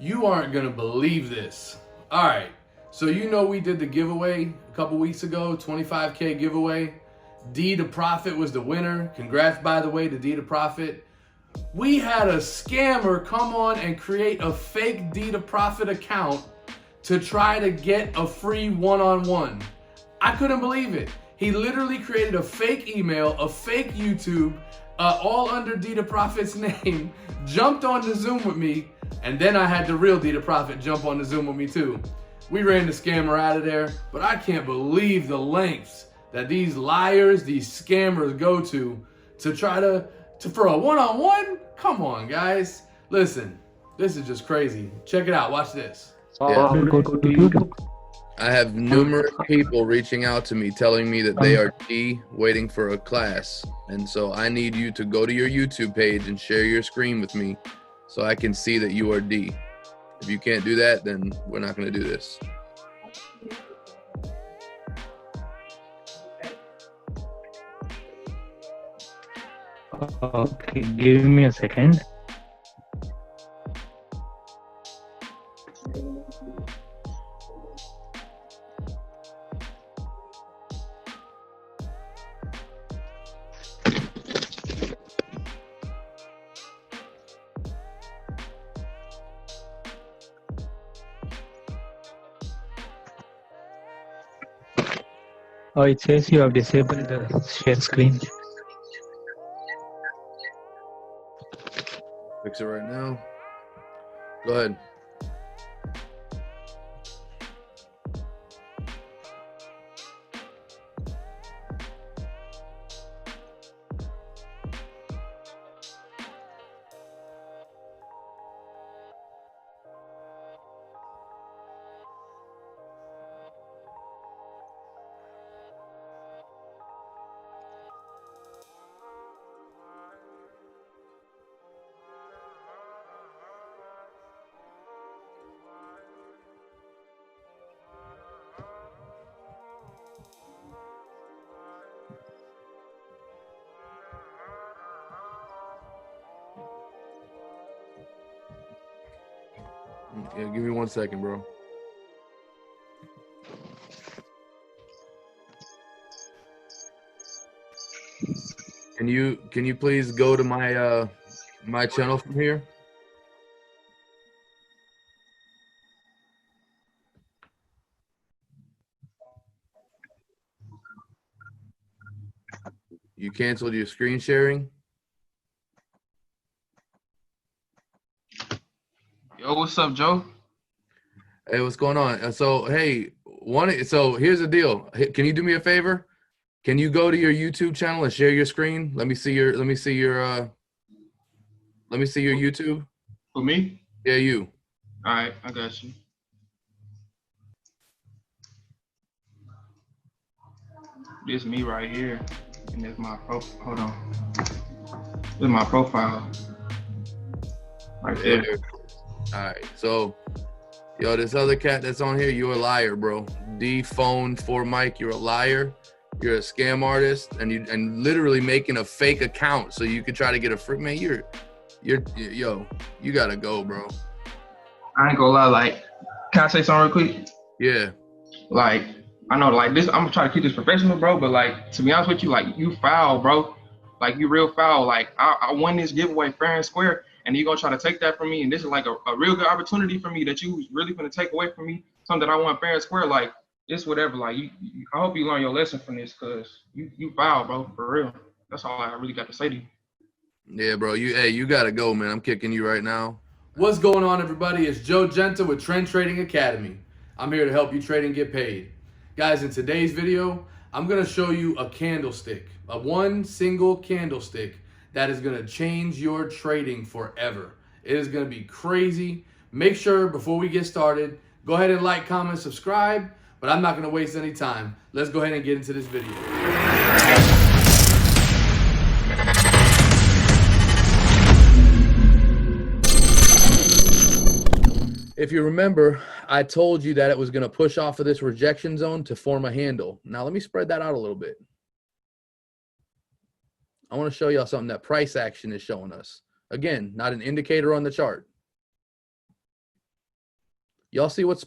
You aren't gonna believe this. All right, so you know we did the giveaway a couple weeks ago, 25K giveaway. D to Profit was the winner. Congrats, by the way, to D to Profit. We had a scammer come on and create a fake D to Profit account to try to get a free one-on-one. I couldn't believe it. He literally created a fake email, a fake YouTube, all under D to Profit's name, jumped on the Zoom with me, and then I had the real D to Profit jump on the Zoom with me too. We ran the scammer out of there, but I can't believe the lengths that these liars, these scammers go to try to for a one-on-one? Come on, guys. Listen, this is just crazy. Check it out. Watch this. Yeah. I have numerous people reaching out to me telling me that they are D waiting for a class. And so I need you to go to your YouTube page and share your screen with me so I can see that you are D. If you can't do that, then we're not going to do this. Okay, give me a second. Oh, it says you have disabled the share screen. Fix it right now. Go ahead. Yeah, give me 1 second, bro. Can you please go to my my channel from here? You canceled your screen sharing? Yo, what's up, Joe? Hey, what's going on? So, hey, so here's the deal. Hey, can you do me a favor? Can you go to your YouTube channel and share your screen? Let me see your YouTube. For me? Yeah, you. All right, I got you. This is me right here, and this my hold on. This is my profile. Right there. All right. So, yo, this other cat that's on here, you're a liar, bro. D phone for Mike, you're a liar. You're a scam artist, and literally making a fake account so you could try to get a free man. Yo, you gotta go, bro. I ain't gonna lie, like, can I say something real quick? Yeah. Like, I know, like, this, I'm gonna try to keep this professional, bro, but, like, to be honest with you, like, you foul, bro. Like, you real foul. Like, I won this giveaway fair and square, and you gonna try to take that from me, and this is, like, a real good opportunity for me that you really gonna take away from me, something that I won fair and square. Like, it's whatever. Like, I hope you learn your lesson from this, because you foul, bro, for real. That's all I really got to say to you. Yeah, bro. You gotta go, man. I'm kicking you right now. What's going on, everybody? It's Joe Giunta with Trend Trading Academy. I'm here to help you trade and get paid. Guys, in today's video, I'm gonna show you a candlestick, a one single candlestick that is gonna change your trading forever. It is gonna be crazy. Make sure before we get started, go ahead and like, comment, subscribe, but I'm not gonna waste any time. Let's go ahead and get into this video. If you remember, I told you that it was going to push off of this rejection zone to form a handle. Now, let me spread that out a little bit. I want to show y'all something that price action is showing us. Again, not an indicator on the chart. Y'all see what's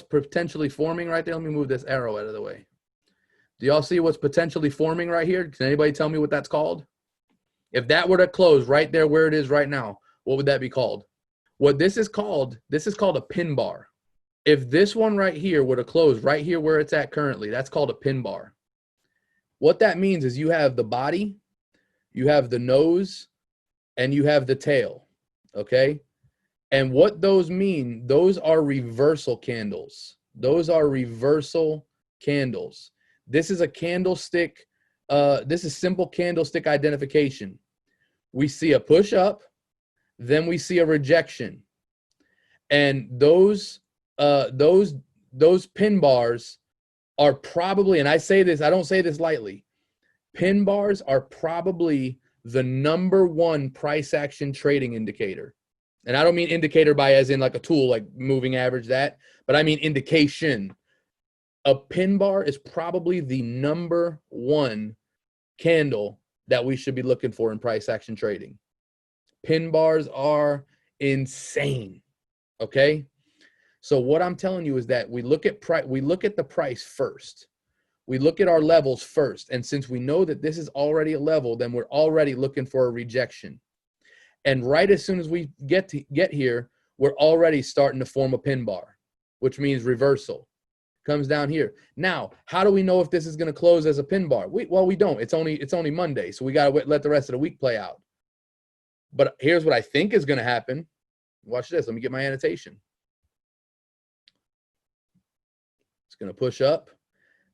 potentially forming right there? Let me move this arrow out of the way. Do y'all see what's potentially forming right here? Can anybody tell me what that's called? If that were to close right there where it is right now, what would that be called? What this is called a pin bar. If this one right here were to close right here where it's at currently, that's called a pin bar. What that means is you have the body, you have the nose, and you have the tail, okay? And what those mean, those are reversal candles. Those are reversal candles. This is a candlestick. This is simple candlestick identification. We see a push up, then we see a rejection. And those pin bars are probably, and I say this, I don't say this lightly, pin bars are probably the #1 price action trading indicator. And I don't mean indicator by as in like a tool, like moving average that, but I mean indication. A pin bar is probably the #1 candle that we should be looking for in price action trading. Pin bars are insane. Okay. So what I'm telling you is that we look at the price first. We look at our levels first. And since we know that this is already a level, then we're already looking for a rejection. And right as soon as we get here, we're already starting to form a pin bar, which means reversal. Comes down here. Now, how do we know if this is going to close as a pin bar? Well, we don't. It's only Monday, so we got to let the rest of the week play out. But here's what I think is going to happen. Watch this. Let me get my annotation. It's going to push up,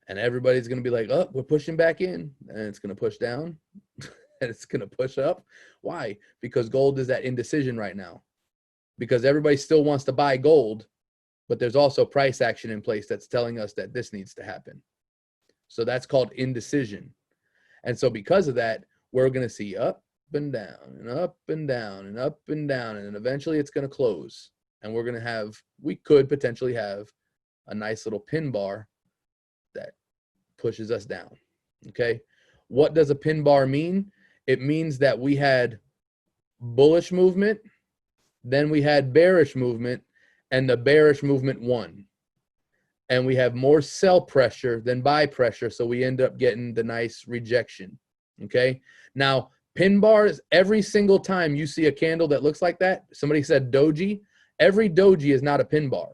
and everybody's going to be like, oh, we're pushing back in. And it's going to push down, and it's going to push up. Why? Because gold is at indecision right now. Because everybody still wants to buy gold, but there's also price action in place that's telling us that this needs to happen. So that's called indecision. And so because of that, we're going to see up and down and up and down and up and down. And then eventually it's going to close. And we could potentially have a nice little pin bar that pushes us down. Okay. What does a pin bar mean? It means that we had bullish movement, then we had bearish movement, and the bearish movement won. And we have more sell pressure than buy pressure, so we end up getting the nice rejection. Okay? Now, pin bars, every single time you see a candle that looks like that, somebody said doji, every doji is not a pin bar.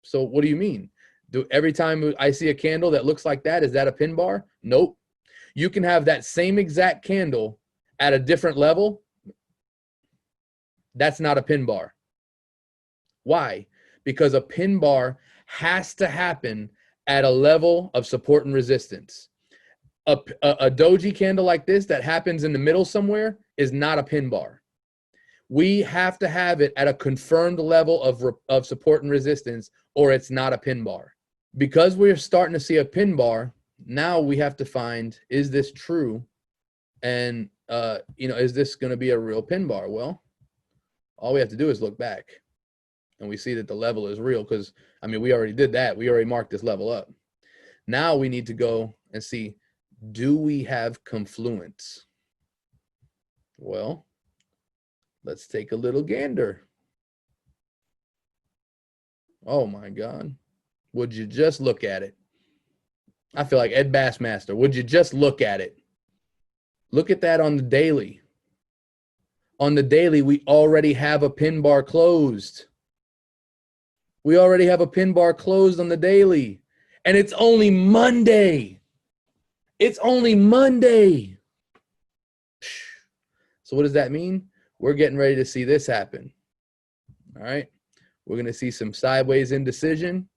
So what do you mean? Every time I see a candle that looks like that, is that a pin bar? Nope. You can have that same exact candle at a different level. That's not a pin bar. Why? Because a pin bar has to happen at a level of support and resistance. A doji candle like this that happens in the middle somewhere is not a pin bar. We have to have it at a confirmed level of support and resistance, or it's not a pin bar. Because we're starting to see a pin bar, now we have to find, is this true? And, is this going to be a real pin bar? Well, all we have to do is look back. And we see that the level is real because, we already did that. We already marked this level up. Now we need to go and see, do we have confluence? Well, let's take a little gander. Oh, my God. Would you just look at it? I feel like Ed Bassmaster. Would you just look at it? Look at that on the daily. On the daily, we already have a pin bar closed. We already have a pin bar closed on the daily. And it's only Monday. It's only Monday. So what does that mean? We're getting ready to see this happen. All right. We're going to see some sideways indecision.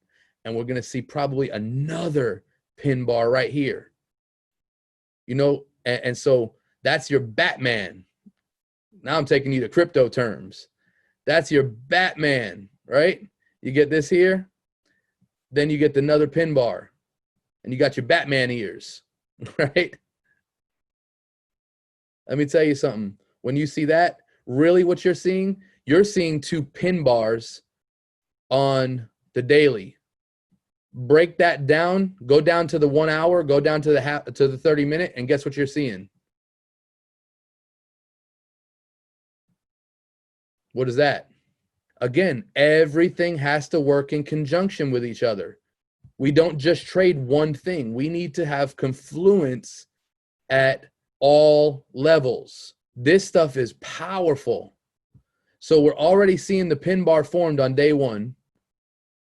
And we're going to see probably another pin bar right here. And so that's your Batman. Now I'm taking you to crypto terms. That's your Batman, right? You get this here, then you get another pin bar, and you got your Batman ears, right? Let me tell you something. When you see that, really what you're seeing 2 pin bars on the daily. Break that down, go down to the 1 hour, go down to the 30 minute, and guess what you're seeing? What is that? Again, everything has to work in conjunction with each other. We don't just trade one thing. We need to have confluence at all levels. This stuff is powerful. So we're already seeing the pin bar formed on day one.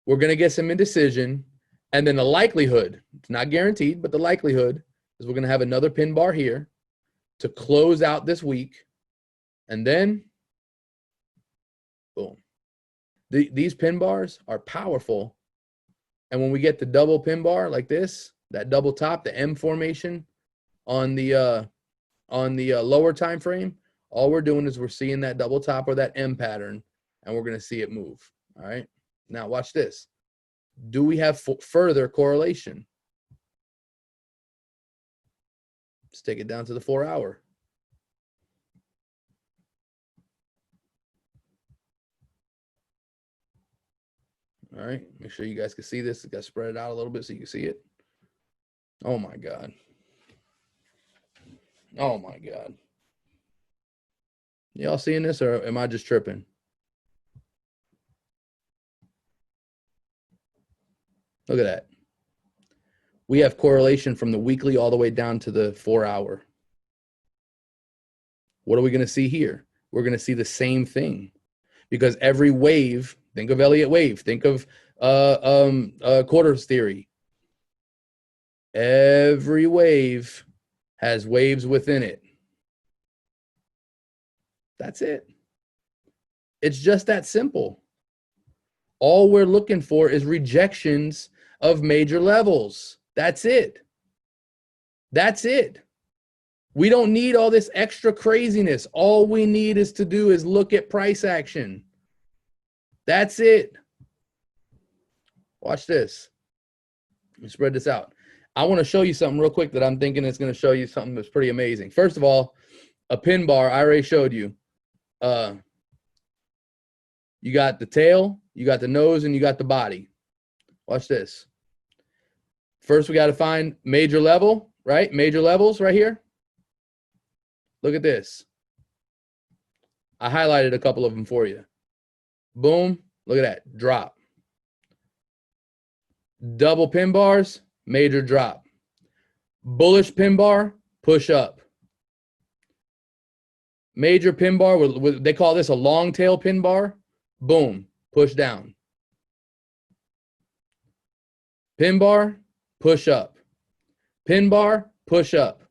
We're going to get some indecision. And then the likelihood, it's not guaranteed, but the likelihood is we're going to have another pin bar here to close out this week. And then, boom. These pin bars are powerful. And when we get the double pin bar like this, that double top, the M formation on the lower time frame, all we're doing is we're seeing that double top or that M pattern, and we're going to see it move. All right. Now watch this. Do we have further correlation? Let's take it down to the 4 hour. All right, make sure you guys can see this. I got to spread it out a little bit so you can see it. Oh my God. Oh my God. Y'all seeing this, or am I just tripping? Look at that. We have correlation from the weekly all the way down to the 4 hour. What are we going to see here? We're going to see the same thing, because every wave, think of Elliott wave, think of quarters theory. Every wave has waves within it. That's it. It's just that simple. All we're looking for is rejections of major levels. That's it. That's it. We don't need all this extra craziness. All we need is to do is look at price action. That's it. Watch this. Let me spread this out. I want to show you something real quick that I'm thinking is going to show you something that's pretty amazing. First of all, a pin bar, I already showed you. You got the tail, you got the nose, and you got the body. Watch this. First, we got to find major level, right? Major levels right here. Look at this. I highlighted a couple of them for you. Boom. Look at that. Drop. Double pin bars, major drop. Bullish pin bar, push up. Major pin bar, they call this a long tail pin bar. Boom, push down. Pin bar, push up. Pin bar, push up.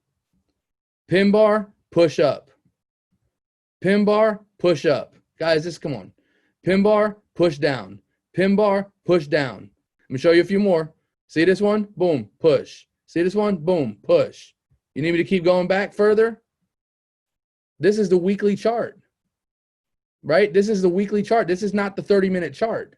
Pin bar, push up. Pin bar, push up. Guys, this, come on. Pin bar, push down. Pin bar, push down. Let me show you a few more. See this one? Boom, push. See this one? Boom, push. You need me to keep going back further? This is the weekly chart, right? This is the weekly chart. This is not the 30-minute chart.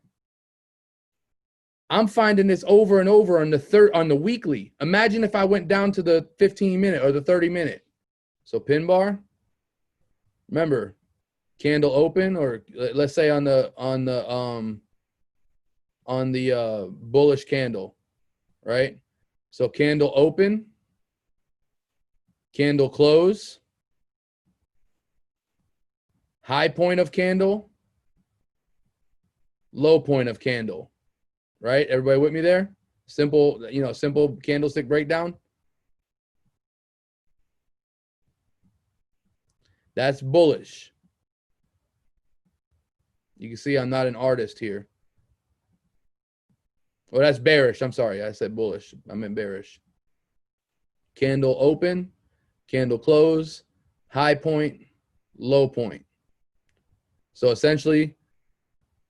I'm finding this over and over on the weekly. Imagine if I went down to the 15-minute or the 30-minute. So pin bar. Remember, candle open, or let's say on the bullish candle, right? So candle open, candle close, high point of candle, low point of candle, right? Everybody with me there? Simple, simple candlestick breakdown. That's bullish. You can see I'm not an artist here. Well, that's bearish. I'm sorry. I said bullish. I meant bearish. Candle open, candle close, high point, low point. So essentially,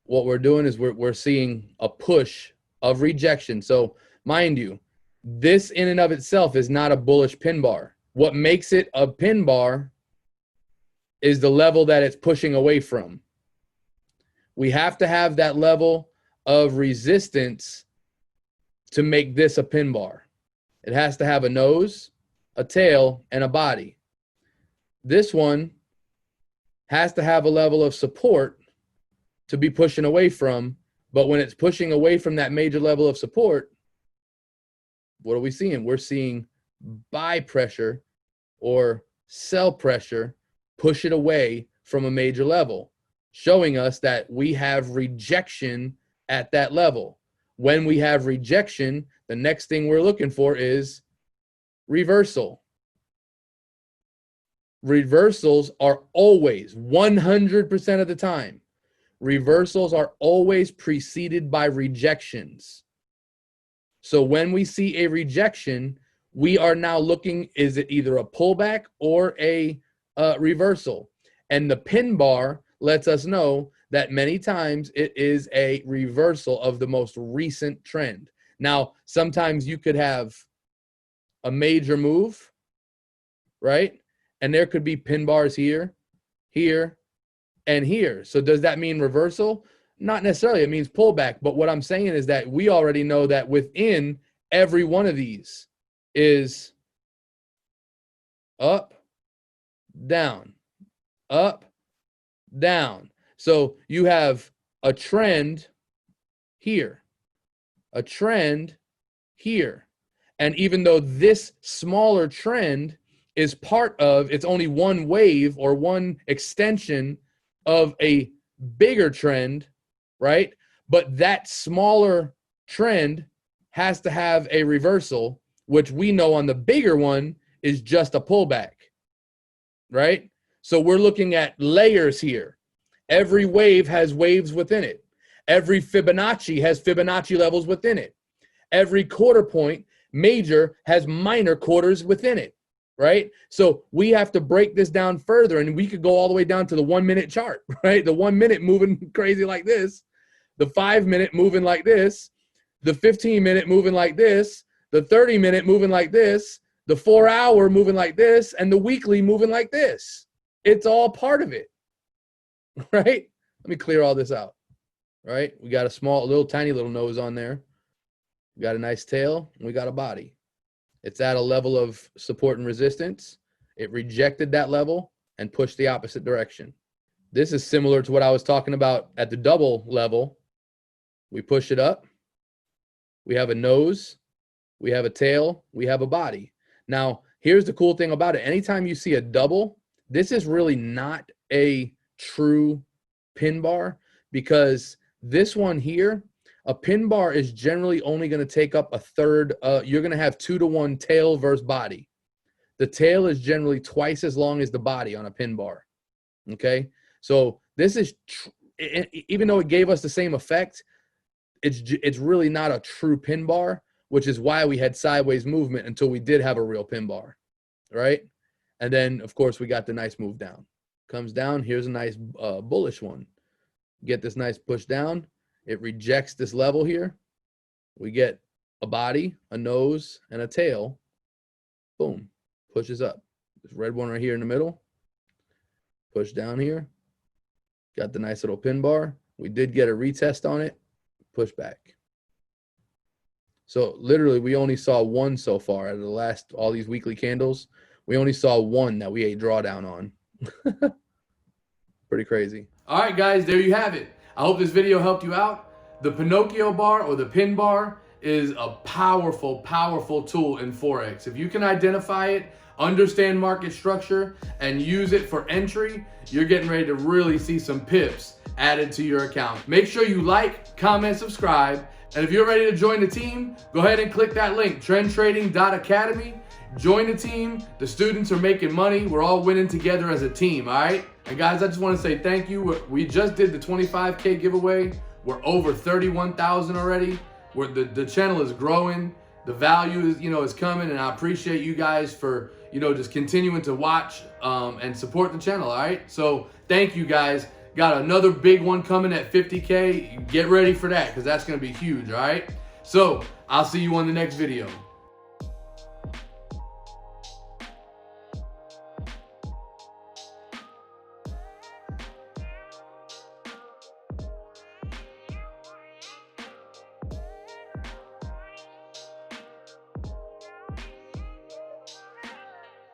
what we're doing is we're seeing a push of rejection. So mind you, this in and of itself is not a bullish pin bar. What makes it a pin bar is the level that it's pushing away from. We have to have that level of resistance to make this a pin bar. It has to have a nose, a tail, and a body. This one has to have a level of support to be pushing away from, but when it's pushing away from that major level of support, what are we seeing? We're seeing buy pressure or sell pressure push it away from a major level. showing us that we have rejection at that level. When we have rejection, the next thing we're looking for is reversal. Reversals are always, 100% of the time, reversals are always preceded by rejections. So when we see a rejection, we are now looking, is it either a pullback or a reversal? And the pin bar lets us know that many times it is a reversal of the most recent trend. Now, sometimes you could have a major move, right? And there could be pin bars here, here, and here. So does that mean reversal? Not necessarily. It means pullback. But what I'm saying is that we already know that within every one of these is up, down, up, down. So you have a trend here, a trend here. And even though this smaller trend is part of, it's only one wave or one extension of a bigger trend, right? But that smaller trend has to have a reversal, which we know on the bigger one is just a pullback, right? So we're looking at layers here. Every wave has waves within it. Every Fibonacci has Fibonacci levels within it. Every quarter point major has minor quarters within it, right? So we have to break this down further, and we could go all the way down to the 1 minute chart, right? The 1 minute moving crazy like this, the 5 minute moving like this, the 15 minute moving like this, the 30 minute moving like this, the 4 hour moving like this, and the weekly moving like this. It's all part of it, right? Let me clear all this out, right? We got a small, little, tiny little nose on there. We got a nice tail, and we got a body. It's at a level of support and resistance. It rejected that level and pushed the opposite direction. This is similar to what I was talking about at the double level. We push it up. We have a nose. We have a tail. We have a body. Now, here's the cool thing about it. Anytime you see a double, this is really not a true pin bar, because this one here, a pin bar is generally only going to take up a third. You're going to have 2-to-1 tail versus body. The tail is generally twice as long as the body on a pin bar. Okay, so this is even though it gave us the same effect, it's really not a true pin bar, which is why we had sideways movement until we did have a real pin bar, right? And then of course we got the nice move down. Comes down. Here's a nice bullish one. Get this nice push down. It rejects this level here. We get a body, a nose, and a tail. Boom. Pushes up. This red one right here in the middle. Push down here. Got the nice little pin bar. We did get a retest on it. Push back. So literally we only saw one so far out of the last, all these weekly candles. We only saw one that we ate drawdown on. Pretty crazy. All right, guys, there you have it. I hope this video helped you out. The Pinocchio bar or the pin bar is a powerful, powerful tool in Forex. If you can identify it, understand market structure, and use it for entry, you're getting ready to really see some pips added to your account. Make sure you like, comment, subscribe, and if you're ready to join the team, go ahead and click that link, trendtrading.academy. Join the team. The students are making money. We're all winning together as a team, all right? And guys, I just want to say thank you. We just did the 25K giveaway. We're over 31,000 already. The channel is growing. The value is, is coming, and I appreciate you guys for, just continuing to watch and support the channel, all right? So thank you guys. Got another big one coming at 50K. Get ready for that because that's going to be huge, all right? So I'll see you on the next video.